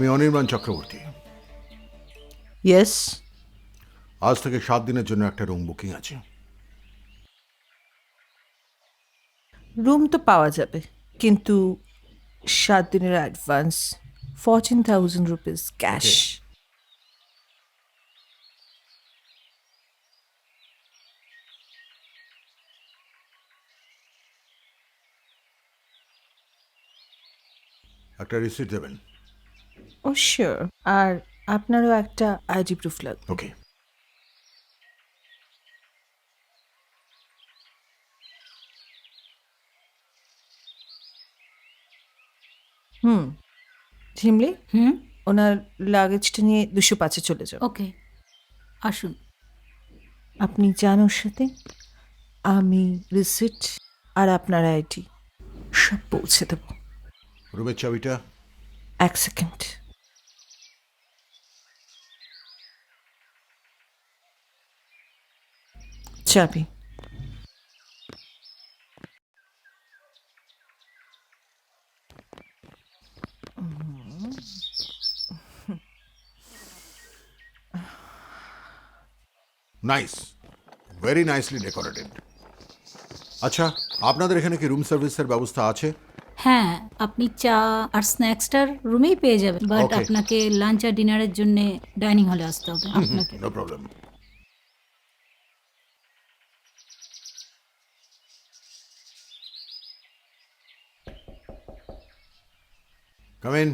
আমি অনির্বাণ চক্রবর্তী। ইয়েস, আজ থেকে 7 দিনের জন্য একটা রুম বুকিং আছে। রুম তো পাওয়া যাবে, কিন্তু 7 দিনের অ্যাডভান্স 14,000 রুপিস ক্যাশ। Okay. একটা রিসিট দেবেন। ও শিওর। আর আপনারও একটা আইডি প্রুফ লাগবে। ওকে। ঝিমলি, ওনার লাগেজটা নিয়ে 205-এ চলে যাও। ওকে, আসুন। আপনি যান ওর সাথে, আমি রিসিট আর আপনার আইডি সব পৌঁছে দেবো। রুমের চাবিটা? 1 সেকেন্ড। চাবি। Nice, very nicely decorated. আচ্ছা, আপনাদের এখানে কি রুম সার্ভিসের ব্যবস্থা আছে? হ্যাঁ, আপনি চা আর স্ন্যাক্সটার রুমেই পেয়ে যাবেন, বাট Okay. আপনাকে লাঞ্চ আর ডিনারের জন্য ডাইনিং হলে আসতে হবে আপনাকে। No problem. Come in.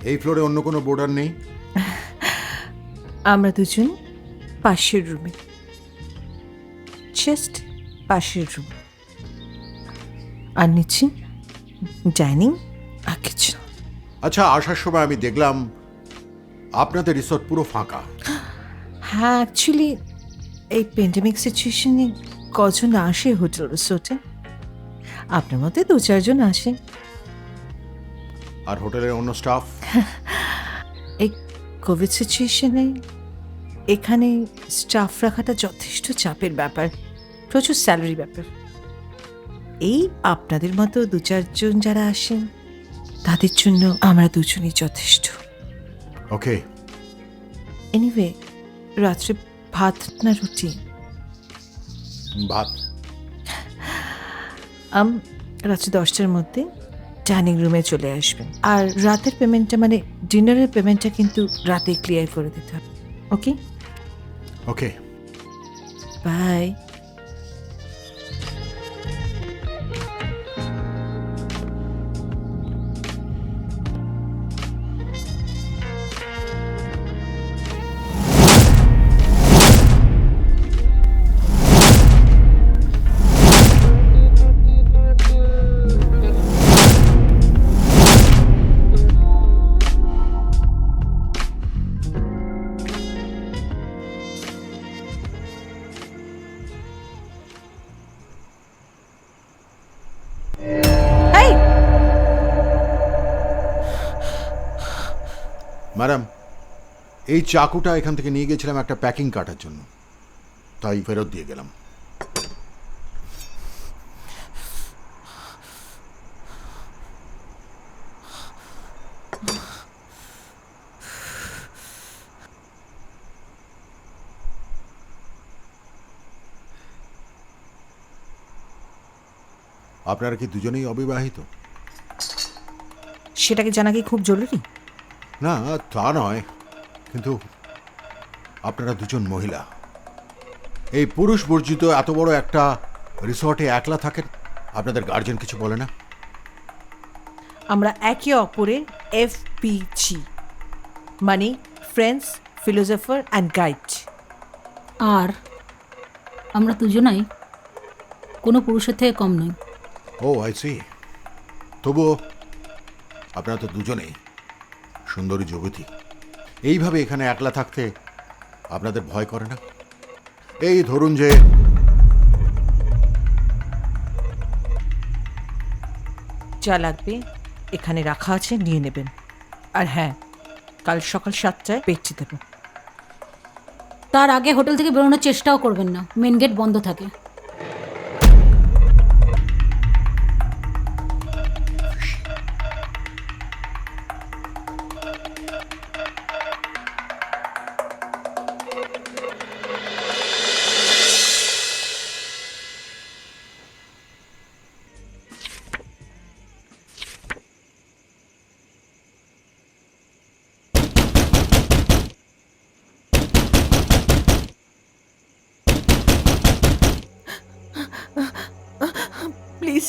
এই ফ্লোরে অন্য কোনো বোর্ডার নেই? আমরা দুজন পাশের রুমে, জাস্ট পাশের রুম। আর নিচে ডাইনিং আর কিচেন। আচ্ছা, আসার সময় আমি দেখলাম আপনাদের রিসোর্ট পুরো ফাঁকা। হ্যাঁ, অ্যাকচুয়ালি এই প্যান্ডেমিক সিচুয়েশনে কজন আসে হোটেল রিসোর্টে? আপনার মতে 2-4 জন আসে। আর হোটেলের অন্য স্টাফ? এই কোভিড সিচুয়েশনে এখানে স্টাফ রাখাটা যথেষ্ট চাপের ব্যাপার, প্রচুর স্যালারি ব্যাপার। এই আপনাদের মতো 2-4 জন যারা আসেন তাদের জন্য আমরা দুজনই যথেষ্ট। ওকে। এনিওয়ে, রাত্রে ভাত না রুটি? ভাত। রাত্রে 10টার মধ্যে ডাইনিং রুমে চলে আসবেন। আর রাতের পেমেন্টটা, মানে ডিনারের পেমেন্টটা কিন্তু রাতে ক্লিয়ার করে দিতে হবে। ওকে, ওকে। বাই। এই, ম্যাডাম, এই চাকুটা এখান থেকে নিয়ে গেছিলাম একটা প্যাকিং কাটার জন্য, তাই ফেরত দিয়ে গেলাম। আপনারা কি দুজনেই অবিবাহিত? সেটাকে জানা কি খুব জরুরি? না, তা নয়, কিন্তু আপনারা দুজন মহিলা এই পুরুষ বর্জিত এত বড় একটা রিসর্টে একলা থাকেন, আপনাদের গার্জেন কিছু বলে না? আমরা একে অপরের FPG, মানে ফ্রেন্ডস, ফিলোসফার অ্যান্ড গাইড। আর আমরা দুজনাই কোনো পুরুষের থেকে কম নই। ও আই সি। তবুও আপনারা তো দুজনেই সুন্দরী যুবতী, এইভাবে এখানে একলা থাকতে আপনাদের ভয় করে না? এই ধরুন যে যা লাগবে এখানে রাখা আছে, নিয়ে নেবেন। আর হ্যাঁ, কাল সকাল 7টায় পেটটি দেবো। তার আগে হোটেল থেকে বেরোনোর চেষ্টাও করবেন না, মেন গেট বন্ধ থাকে। প্লিজ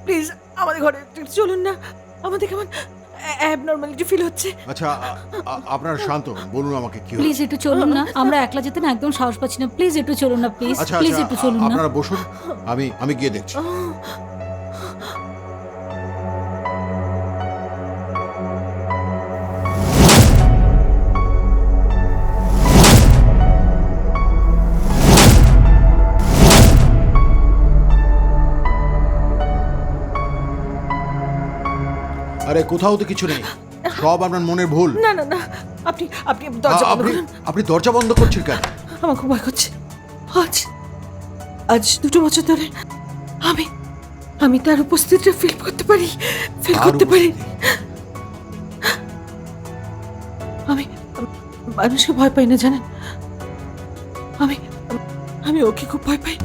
প্লিজ আমাদের ঘরে একটু চলুন না, আমাদের কেমন অ্যাবনর্মালিটি ফিল হচ্ছে। আচ্ছা আপনারা শান্ত হন, বলুন আমাকে কি প্লিজ হয়েছে। একটু চলুন না, আমরা একলা যেতে না একদম সাহস পাচ্ছি না। প্লিজ একটু চলুন না, প্লিজ আচ্ছা প্লিজ আচ্ছা একটু চলুন না। আপনারা বসুন, আমি গিয়ে দেখছি। আরে কোথাও তো কিছু নেই, সব আপনার মনের ভুল। না না না, আপনি আপনি দরজা বন্ধ আপনি করুন। আপনি দরজা বন্ধ করছেন কেন? আমার খুব ভয় করছে। আজ আজ 2 বছর ধরে আমি আমি তার উপস্থিতিটা ফিল করতে পারি, আর আমি মানুষকে ভয় পাই না জানেন, আমি আমি ওকে খুব ভয় পাই,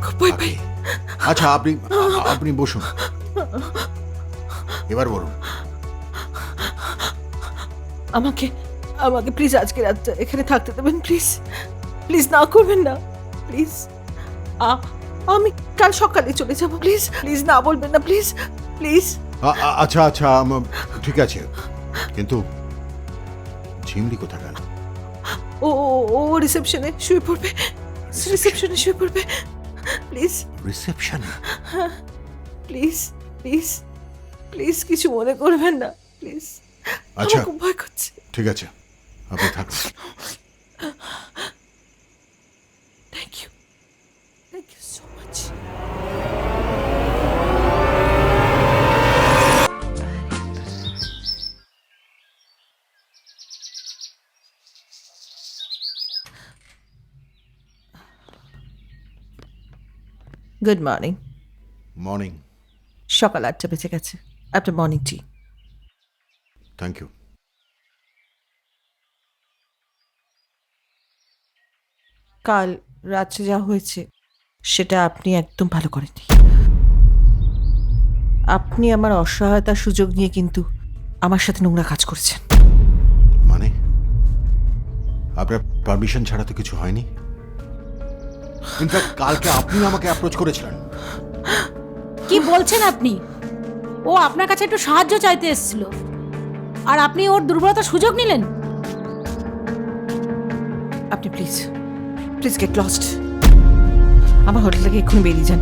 খুব ভয় পাই। আচ্ছা আপনি বসুন, এবার বলুন। আমাকে আমাকে প্লিজ আজকে রাতটা এখানে থাকতে দেবেন, প্লিজ প্লিজ, না করবেন না প্লিজ। আমি কাল সকালে চলে যাব, প্লিজ প্লিজ, না বলবেন না প্লিজ প্লিজ। আচ্ছা আচ্ছা ঠিক আছে, কিন্তু ঝিমলি কোথায় গেল? ও ও রিসেপশনে শুয়ে পড়বে, রিসেপশনে শুয়ে পড়বে, প্লিজ রিসেপশনে? প্লিজ প্লিজ প্লিজ, কিছু মনে করবেন না প্লিজ। আচ্ছা আমার খুব ভয় করছে। ঠিক আছে, আপনি থাকুন। Thank you so much. Good morning. Morning. সকাল 8টা বেজে গেছে, after morning tea. Thank you. কাল রাত্রে যা হয়েছে সেটা আপনি একদম ভালো করেননি। আপনি আমার অসহায়তার সুযোগ নিয়ে কিন্তু আমার সাথে নোংরা কাজ করেছেন। মানে আপনার পারমিশন ছাড়া তো কিছু হয়নি। ইনফ্যাক্ট কালকে আপনি আমাকে অ্যাপ্রোচ করেছিলেন। কি বলছেন আপনি? ও আপনার কাছে একটু সাহায্য চাইতে এসেছিল, আর আপনি ওর দুর্বলতার সুযোগ নিলেন। আপনি প্লিজ প্লিজ গেট লস্ট। আমার হোটেল থেকে এক্ষুনি বেরিয়ে যান,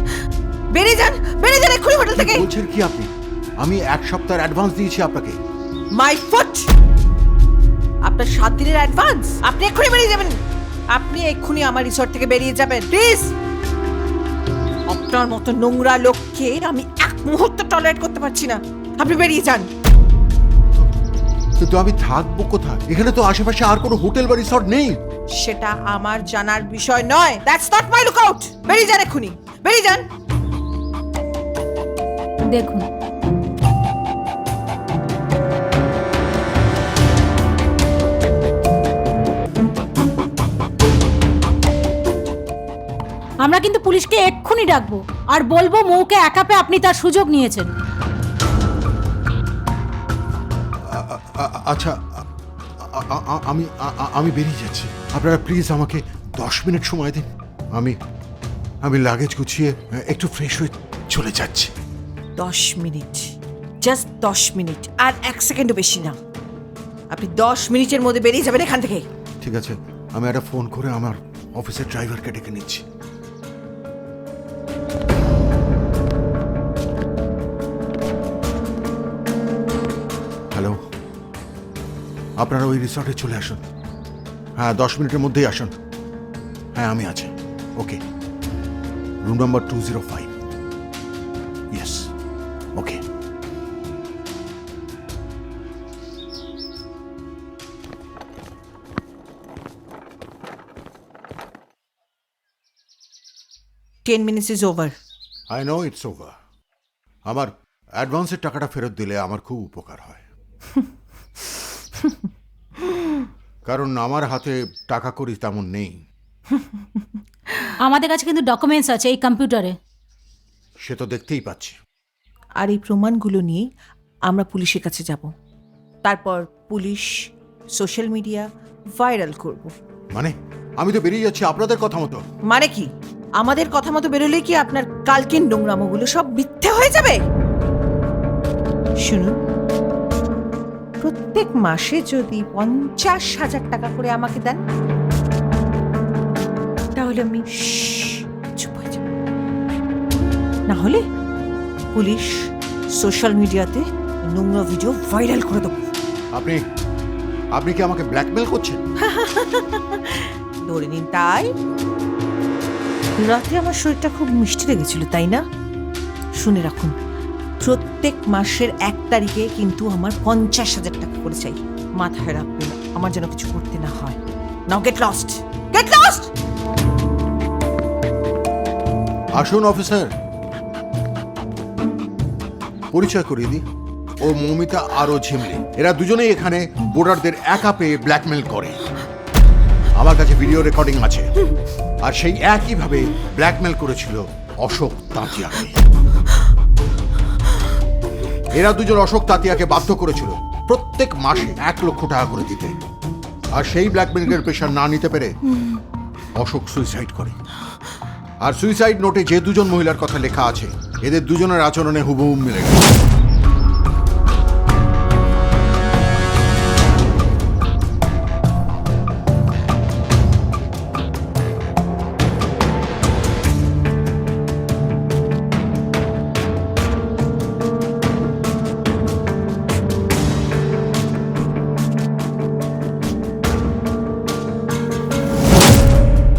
বেরিয়ে যান, বেরিয়ে যান এক্ষুনি হোটেল থেকে। বলছেন কি আপনি? আমি 1 সপ্তাহের অ্যাডভান্স দিয়েছি আপনাকে। My foot! আপনার 7 দিনের অ্যাডভান্স? আপনি এক্ষুনি বেরিয়ে যাবেন, আপনি এক্ষুনি আমার রিসর্ট থেকে বেরিয়ে যাবেন প্লিজ। আপনার মতো নোংরা লোককে আমি এক মুহূর্ত টলারেট করতে পারছি না, আপনি বেরিয়ে যান। কিন্তু আমি থাকবো কোথায়? এখানে তো আশেপাশে আর কোনো হোটেল বা রিসর্ট নেই। সেটা আমার জানার বিষয় নয়, দ্যাটস নট মাই লুকআউট। বেরিয়ে যান এক্ষুনি, বেরিয়ে যান। দেখুন, আমরা কিন্তু পুলিশকে এক্ষুনি ডাকবো আর বলবো মৌকে একা পেয়ে আপনি তার সুযোগ নিয়েছেন। আচ্ছা আমি বেরিয়ে যাচ্ছি, আপনারা প্লিজ আমাকে 10 মিনিট সময় দিন। আমি লাগেজ গুছিয়ে একটু ফ্রেশ হয়ে চলে যাচ্ছি। 10 মিনিট, জাস্ট 10 মিনিট, আর 1 সেকেন্ডও বেশি না। আপনি 10 মিনিটের মধ্যে বেরিয়ে যাবেন এখান থেকে। ঠিক আছে, আমি একটা ফোন করে আমার অফিসের ড্রাইভারকে ডেকে নিচ্ছি। হ্যালো, আপনারা ওই রিসর্টে চলে আসুন। হ্যাঁ 10 মিনিটের মধ্যেই আসুন। হ্যাঁ আমি আছি। Okay, room number 205। Yes, okay. 10 minutes is over. I know it's over. আমার অ্যাডভান্সের টাকাটা ফেরত দিলে আমার খুব উপকার হয়। কারণ আমার হাতে টাকা করি তেমন নেই। আমাদের কাছে কিন্তু ডকুমেন্টস আছে এই কম্পিউটারে। সে তো দেখতেই পাচ্ছি। আর এই প্রমাণগুলো নিয়ে আমরা পুলিশের কাছে যাব। তারপর পুলিশ সোশ্যাল মিডিয়া ভাইরাল করব। মানে আমি তো বেরিয়ে যাচ্ছি আপনাদের কথা মতো। মানে কি আমাদের কথা মতো বেরোলে কি আপনার কালকের নোংরামোগুলো সব মিথ্যে হয়ে যাবে? শুনুন, প্রত্যেক মাসে যদি 50,000 টাকা করে আমাকে দেন তাহলে আমি চুপ হয়ে যাব। না হলে পুলিশ সোশ্যাল মিডিয়াতে নোংরা ভিডিও ভাইরাল করে দেবো। আপনি কি আমাকে ব্ল্যাকমেল করছেন? ধরে নিন তাই। রাতে আমার শরীরটা খুব মিষ্টি লেগেছিল, তাই না? শুনে রাখুন, প্রত্যেক মাসের 1 তারিখে কিন্তু আমার 50,000 টাকা করে চাই। মাথায় রাখবেন, আমার যেন কিছু করতে না হয়। নাও গেট লস্ট, গেট লস্ট। আসুন অফিসার, পরিচয় করিয়ে দিই। ও মৌমিতা আর ও ঝিমলি, এরা দুজনেই এখানে বোর্ডারদের একা পেয়ে ব্ল্যাকমেল করে। আমার কাছে ভিডিও রেকর্ডিং আছে। আর সেই একইভাবে ব্ল্যাকমেল করেছিল অশোক তাঁতিয়াকে। এরা দুজন অশোক তাঁতিয়াকে বাধ্য করেছিল প্রত্যেক মাসে 1 লক্ষ টাকা করে দিতে। আর সেই ব্ল্যাকমেলের প্রেশার না নিতে পেরে অশোক সুইসাইড করে। আর সুইসাইড নোটে যে দুজন মহিলার কথা লেখা আছে, এদের দুজনের আচরণে হুবহু মিলে গেছে।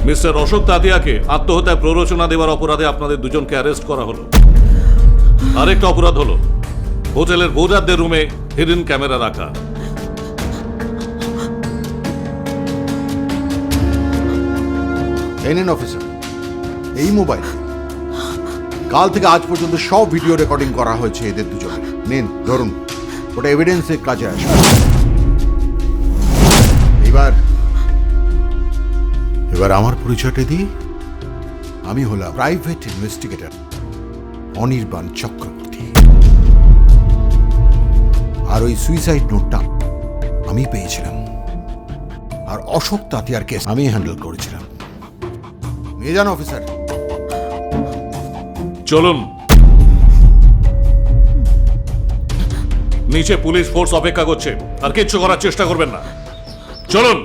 মিস্টার অশোক তাতিয়াকে আত্মহত্যায় প্ররোচনা দেওয়ার অপরাধে আপনাদের দুজনকে অ্যারেস্ট করা হলো। আরেকটা অপরাধ হলো হোটেলের বোর্ডারদের রুমে হিডেন ক্যামেরা রাখা। এই নিন অফিসার, এই মোবাইল কাল থেকে আজ পর্যন্ত সব ভিডিও রেকর্ডিং করা হয়েছে এদের দুজনের। নিন ধরুন, ওটা এভিডেন্সের কাজে আসে। এবার আমার পরিচয়টা দিই। আমি হলাম প্রাইভেট ইনভেস্টিগেটর অনির্বাণ চক্রবর্তী। আর ওই সুইসাইড নোটটা আমি পেয়েছিলাম। আর অশোক তাতিয়ার কেস আমি হ্যান্ডেল করেছিলাম। নিয়ে যান অফিসার। চলুন, নিচে পুলিশ ফোর্স অপেক্ষা করছে। আর কিচ্ছু করার চেষ্টা করবেন না। চলুন।